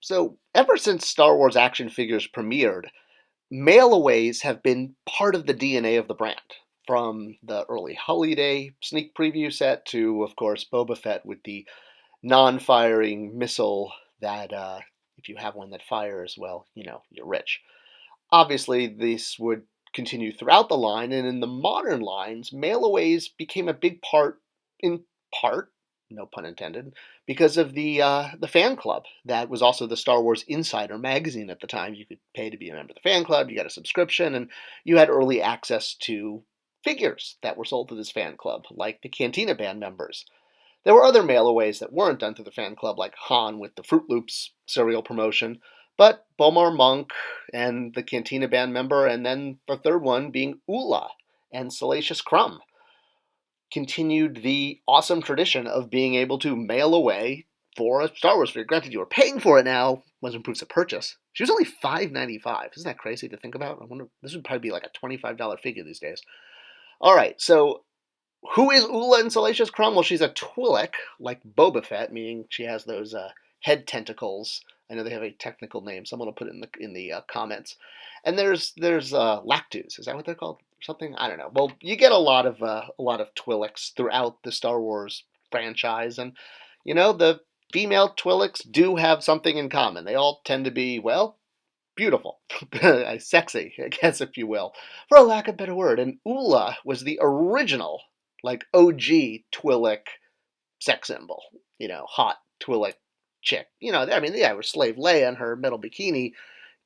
So, ever since Star Wars action figures premiered, mail-aways have been part of the DNA of the brand. From the early holiday sneak preview set to, of course, Boba Fett with the non-firing missile that, if you have one that fires, well, you're rich. Obviously, this would continue throughout the line, and in the modern lines, mail-aways became a big part, in part, no pun intended, because of the fan club that was also the Star Wars Insider magazine at the time. You could pay to be a member of the fan club, you got a subscription, and you had early access to figures that were sold to this fan club, like the Cantina Band members. There were other mail-aways that weren't done through the fan club, like Han with the Fruit Loops cereal promotion, but Bomar Monk and the Cantina Band member, and then the third one being Oola and Salacious Crumb, continued the awesome tradition of being able to mail away for a Star Wars figure. Granted, you were paying for it now, wasn't proofs of purchase. She was only $5.95. Isn't that crazy to think about? I wonder, this would probably be like a $25 figure these days. All right, so who is Oola and Salacious Crumb? Well, she's a Twi'lek, like Boba Fett, meaning she has those head tentacles. I know they have a technical name. Someone will put it in the comments. And there's Lactus. Is that what they're called? Something, I don't know. Well, you get a lot of Twi'leks throughout the Star Wars franchise, and the female Twi'leks do have something in common. They all tend to be, well, beautiful, sexy, I guess, if you will, for a lack of a better word. And Oola was the original, like OG Twi'lek sex symbol. Hot Twi'lek chick. There was Slave Leia in her metal bikini.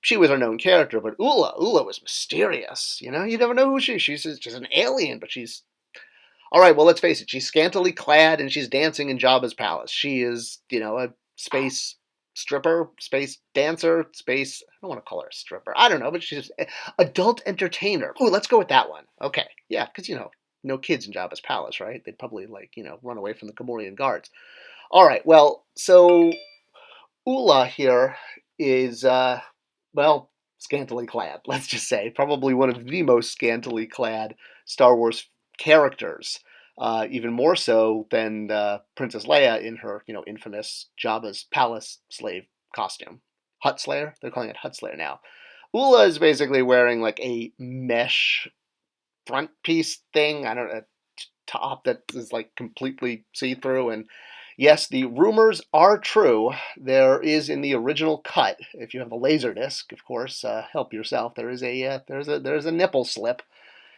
She was a known character, but Oola was mysterious. You never know who she is. She's just an alien, but she's all right. Well, let's face it. She's scantily clad and she's dancing in Jabba's palace. She is, a space stripper, space dancer, space. I don't want to call her a stripper. I don't know, but she's an adult entertainer. Ooh, let's go with that one. Okay, yeah, because no kids in Jabba's palace, right? They'd probably run away from the Gamorrean guards. All right. Well, so Oola here is well, scantily clad, let's just say. Probably one of the most scantily clad Star Wars characters. Even more so than Princess Leia in her, infamous Jabba's palace slave costume. Hut Slayer? They're calling it Hut Slayer now. Oola is basically wearing like a mesh front piece thing. I don't know, a top that is like completely see-through. And yes, the rumors are true. There is in the original cut, if you have a laser disc, of course, help yourself. There's a nipple slip,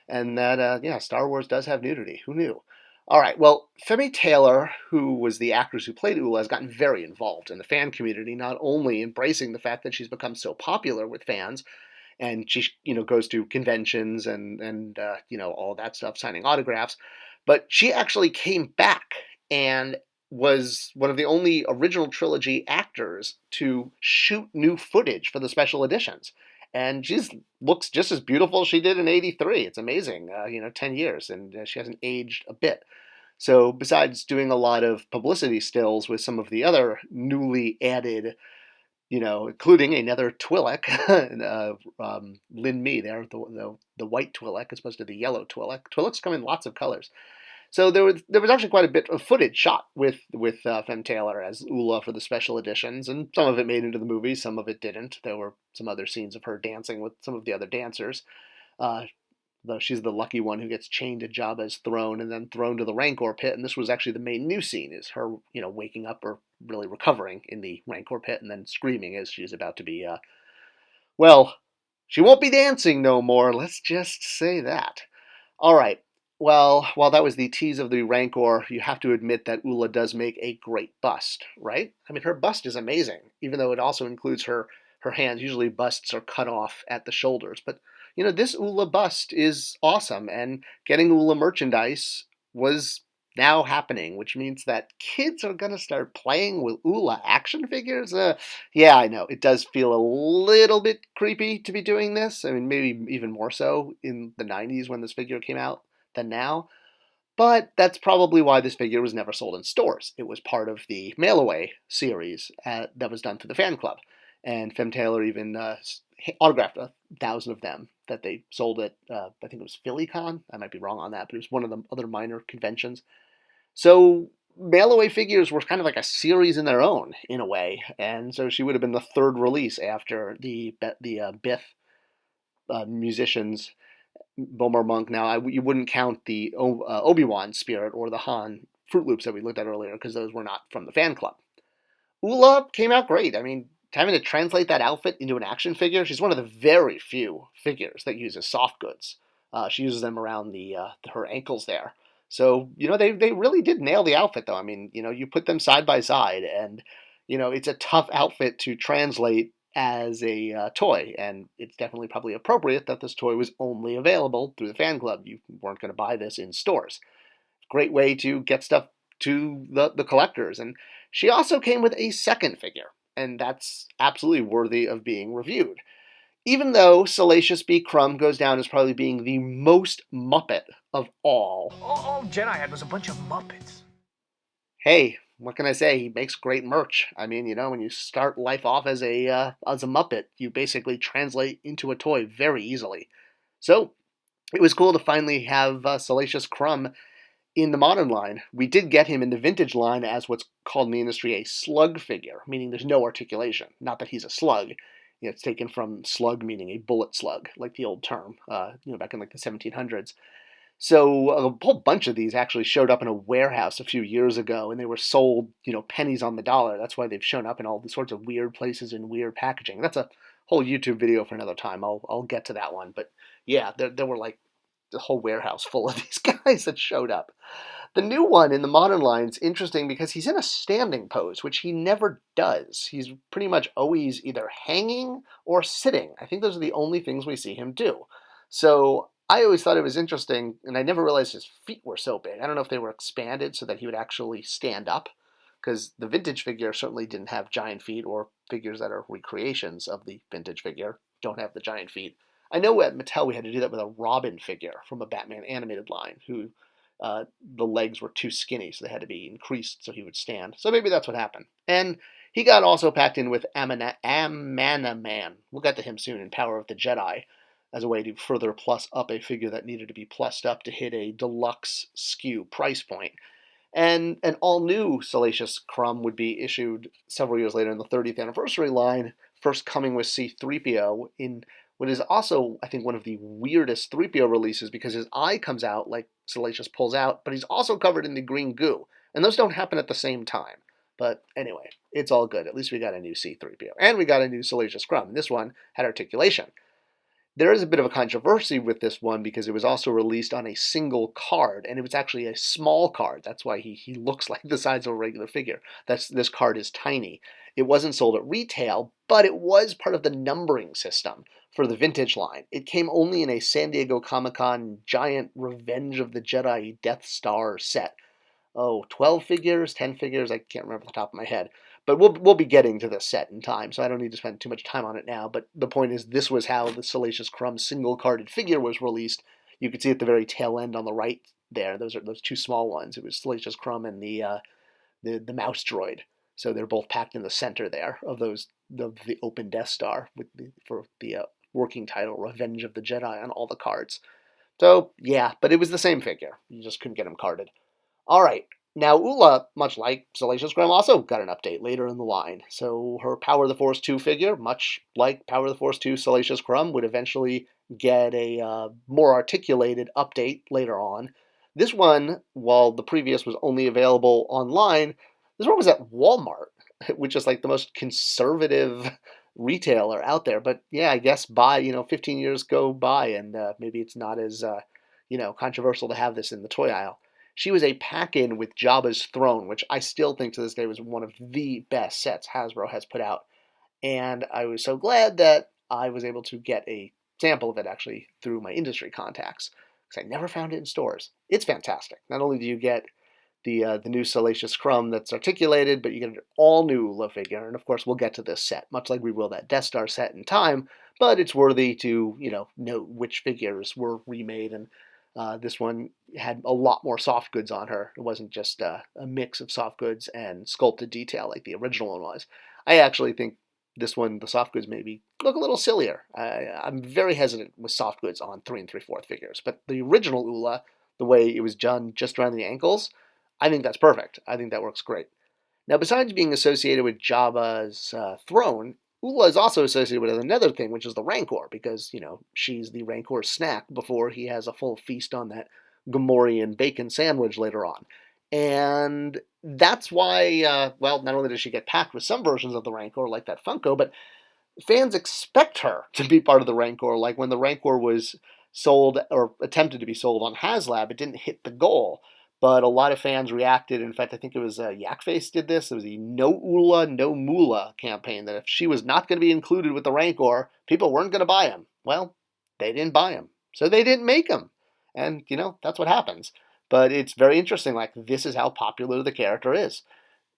and that Star Wars does have nudity. Who knew? All right. Well, Femi Taylor, who was the actress who played Oola, has gotten very involved in the fan community, not only embracing the fact that she's become so popular with fans, and she goes to conventions and all that stuff, signing autographs, but she actually came back and was one of the only original trilogy actors to shoot new footage for the special editions. And she looks just as beautiful as she did in '83. It's amazing, 10 years, and she hasn't aged a bit. So besides doing a lot of publicity stills with some of the other newly added, including another Twi'lek, Lin Mi there, the white Twi'lek as opposed to the yellow Twi'lek. Twi'leks come in lots of colors. So there was actually quite a bit of footage shot with Fem Taylor as Oola for the special editions, and some of it made into the movie, some of it didn't. There were some other scenes of her dancing with some of the other dancers. Though she's the lucky one who gets chained to Jabba's throne and then thrown to the Rancor pit. And this was actually the main new scene: is her, waking up or really recovering in the Rancor pit and then screaming as she's about to be, well, she won't be dancing no more. Let's just say that. All right. Well, while that was the tease of the Rancor, you have to admit that Oola does make a great bust, right? I mean, her bust is amazing, even though it also includes her hands. Usually busts are cut off at the shoulders, but this Oola bust is awesome, and getting Oola merchandise was now happening, which means that kids are going to start playing with Oola action figures. Yeah, I know. It does feel a little bit creepy to be doing this. I mean, maybe even more so in the 90s when this figure came out than now. But that's probably why this figure was never sold in stores. It was part of the mail-away series that was done for the fan club. And Fem Taylor even autographed 1,000 of them that they sold at, I think it was PhillyCon. I might be wrong on that, but it was one of the other minor conventions. So mail-away figures were kind of like a series in their own, in a way, and so she would have been the third release after the Biff musicians, Bomar Monk. Now, you wouldn't count the Obi-Wan Spirit or the Han Fruit Loops that we looked at earlier, because those were not from the fan club. Oola came out great. I mean, having to translate that outfit into an action figure, she's one of the very few figures that uses soft goods. She uses them around her ankles there. So, they really did nail the outfit, though. I mean, you put them side by side, and, it's a tough outfit to translate as a toy, and it's definitely probably appropriate that this toy was only available through the fan club. You weren't going to buy this in stores. Great way to get stuff to the collectors. And she also came with a second figure, and that's absolutely worthy of being reviewed. Even though Salacious B. Crumb goes down as probably being the most Muppet of all. All Jedi had was a bunch of Muppets. Hey, what can I say? He makes great merch. I mean, when you start life off as a Muppet, you basically translate into a toy very easily. So it was cool to finally have Salacious Crumb in the modern line. We did get him in the vintage line as what's called in the industry a slug figure, meaning there's no articulation. Not that he's a slug. It's taken from slug, meaning a bullet slug, like the old term, back in like the 1700s. So a whole bunch of these actually showed up in a warehouse a few years ago, and they were sold, pennies on the dollar. That's why they've shown up in all these sorts of weird places in weird packaging. That's a whole YouTube video for another time. I'll get to that one. But yeah, there were like the whole warehouse full of these guys that showed up. The new one in the modern line is interesting because he's in a standing pose, which he never does. He's pretty much always either hanging or sitting. I think those are the only things we see him do. So I always thought it was interesting, and I never realized his feet were so big. I don't know if they were expanded so that he would actually stand up, because the vintage figure certainly didn't have giant feet, or figures that are recreations of the vintage figure don't have the giant feet. I know at Mattel we had to do that with a Robin figure from a Batman animated line, who the legs were too skinny, so they had to be increased so he would stand. So maybe that's what happened. And he got also packed in with Amanaman. We'll get to him soon in Power of the Jedi, as a way to further plus up a figure that needed to be plussed up to hit a deluxe SKU price point. And an all-new Salacious Crumb would be issued several years later in the 30th anniversary line, first coming with C-3PO in what is also, I think, one of the weirdest 3PO releases, because his eye comes out like Salacious pulls out, but he's also covered in the green goo. And those don't happen at the same time. But anyway, it's all good. At least we got a new C-3PO. And we got a new Salacious Crumb. And this one had articulation. There is a bit of a controversy with this one because it was also released on a single card, and it was actually a small card. That's why he looks like the size of a regular figure. This card is tiny. It wasn't sold at retail, but it was part of the numbering system for the vintage line. It came only in a San Diego Comic-Con giant Revenge of the Jedi Death Star set. 12 figures, 10 figures, I can't remember off the top of my head. But we'll be getting to this set in time, so I don't need to spend too much time on it now. But the point is, this was how the Salacious Crumb single-carded figure was released. You could see at the very tail end on the right there, those are those two small ones. It was Salacious Crumb and the mouse droid. So they're both packed in the center there of the open Death Star for the working title Revenge of the Jedi on all the cards. So yeah, but it was the same figure. You just couldn't get them carded. All right. Now, Oola, much like Salacious Crumb, also got an update later in the line. So her Power of the Force 2 figure, much like Power of the Force 2 Salacious Crumb, would eventually get a more articulated update later on. This one, while the previous was only available online, this one was at Walmart, which is like the most conservative retailer out there. But yeah, I guess 15 years go by, and maybe it's not as controversial to have this in the toy aisle. She was a pack-in with Jabba's throne, which I still think to this day was one of the best sets Hasbro has put out. And I was so glad that I was able to get a sample of it actually through my industry contacts, because I never found it in stores. It's fantastic. Not only do you get the new Salacious Crumb that's articulated, but you get an all-new Oola figure. And of course, we'll get to this set, much like we will that Death Star set in time. But it's worthy to note which figures were remade, and this one had a lot more soft goods on her. It wasn't just a mix of soft goods and sculpted detail like the original one was. I actually think this one, the soft goods, maybe look a little sillier. I'm very hesitant with soft goods on 3 3/4 figures, but the original Oola, the way it was done just around the ankles, I think that's perfect. I think that works great. Now, besides being associated with Jabba's throne, Oola is also associated with another thing, which is the Rancor, because, she's the Rancor's snack before he has a full feast on that Gamorrean bacon sandwich later on. And that's why, well, not only does she get packed with some versions of the Rancor, like that Funko, but fans expect her to be part of the Rancor. Like when the Rancor was sold or attempted to be sold on HasLab, it didn't hit the goal. But a lot of fans reacted. In fact, I think it was Yakface did this. It was the No Oola, No Moola campaign that if she was not going to be included with the Rancor, people weren't going to buy him. Well, they didn't buy him. So they didn't make him. And, that's what happens. But it's very interesting. Like, this is how popular the character is.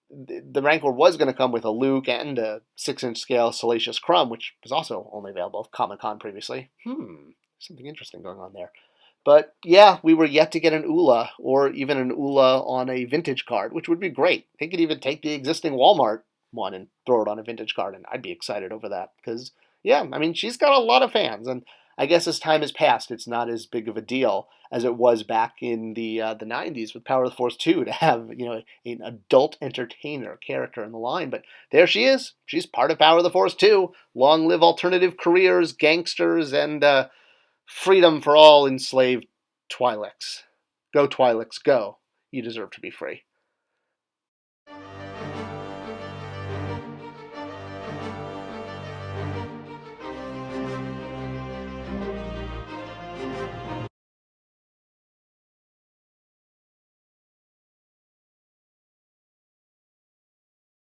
The Rancor was going to come with a Luke and a 6-inch scale Salacious Crumb, which was also only available at Comic Con previously. Something interesting going on there. But yeah, we were yet to get an Oola, or even an Oola on a vintage card, which would be great. They could even take the existing Walmart one and throw it on a vintage card, and I'd be excited over that. Because, yeah, I mean, she's got a lot of fans, and I guess as time has passed, it's not as big of a deal as it was back in the 90s with Power of the Force 2 to have, an adult entertainer character in the line. But there she is. She's part of Power of the Force 2. Long live alternative careers, gangsters, and freedom for all enslaved Twi'leks. Go Twi'leks, go. You deserve to be free.